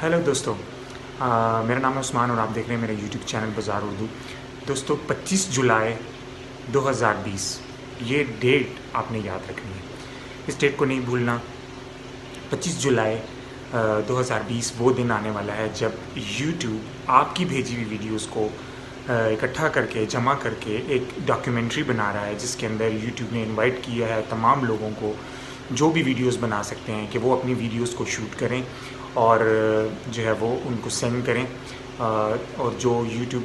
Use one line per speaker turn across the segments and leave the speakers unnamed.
Hello दोस्तों। मेरा नाम है उस्मान और आप देख रहे हैं मेरा यूट्यूब चैनल बाज़ार उर्दू। दोस्तों 25 जुलाई 2020 ये डेट आपने याद रखनी है, इस डेट को नहीं भूलना। 25 जुलाई 2020 वो दिन आने वाला है जब यूट्यूब आपकी भेजी हुई वीडियोस को इकट्ठा करके जमा करके एक डॉक्यूमेंट्री बना रहा है, जिसके अंदर यूट्यूब ने इनवाइट किया है तमाम लोगों को जो भी वीडियोस बना सकते हैं कि वो अपनी वीडियोस को शूट करें और जो है वो उनको सेंड करें। और जो यूट्यूब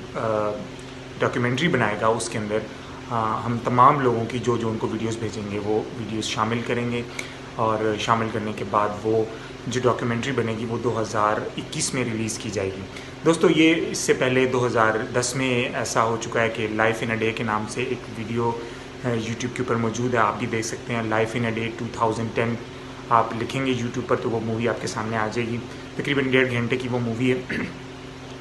डॉक्यूमेंट्री बनाएगा उसके अंदर हम तमाम लोगों की जो जो उनको वीडियोस भेजेंगे वो वीडियोस शामिल करेंगे और शामिल करने के बाद वो जो डॉक्यूमेंट्री बनेगी वो 2021 में रिलीज़ की जाएगी। दोस्तों ये इससे पहले 2010 में ऐसा हो चुका है कि लाइफ इन अ डे के नाम से एक वीडियो यूट्यूब के ऊपर मौजूद है, आप भी देख सकते हैं। लाइफ इन अ डे 2010 आप लिखेंगे यूट्यूब पर तो वो मूवी आपके सामने आ जाएगी। तकरीबन 1.5 घंटे की वो मूवी है।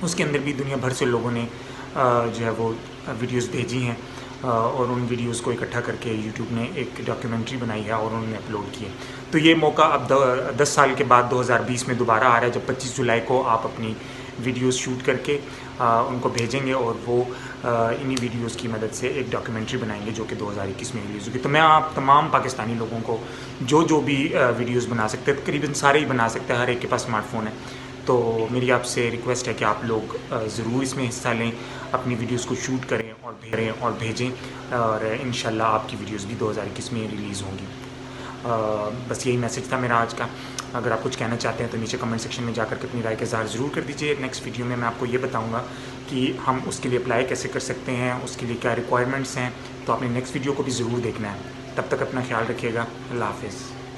उसके अंदर भी दुनिया भर से लोगों ने जो है वो वीडियोस भेजी हैं और उन वीडियोस को इकट्ठा करके यूट्यूब ने एक डॉक्यूमेंट्री बनाई है और उन्होंने अपलोड की है। तो ये मौका अब 10 साल के बाद 2020 में दोबारा आ रहा है, जब 25 जुलाई को आप अपनी वीडियोस शूट करके उनको भेजेंगे और वो इन्हीं वीडियोस की मदद से एक डॉक्यूमेंट्री बनाएंगे जो कि 2021 में रिलीज़ होगी। तो मैं आप तमाम पाकिस्तानी लोगों को जो भी वीडियोस बना सकते हैं, तकरीबन सारे ही बना सकते हैं, हर एक के पास स्मार्टफोन है, तो मेरी आपसे रिक्वेस्ट है कि आप लोग ज़रूर इसमें हिस्सा लें, अपनी वीडियोस को शूट करें और भेजें और इंशाल्लाह आपकी वीडियोस भी 2021 में रिलीज़ होंगी। बस यही मैसेज था मेरा आज का। अगर आप कुछ कहना चाहते हैं तो नीचे कमेंट सेक्शन में जाकर के अपनी राय का इज़हार ज़रूर कर दीजिए। नेक्स्ट वीडियो में मैं आपको ये बताऊंगा कि हम उसके लिए अप्लाई कैसे कर सकते हैं, उसके लिए क्या रिक्वायरमेंट्स हैं, तो आपने नेक्स्ट वीडियो को भी ज़रूर देखना है। तब तक अपना ख्याल रखिएगा। अल्लाह हाफ़िज़।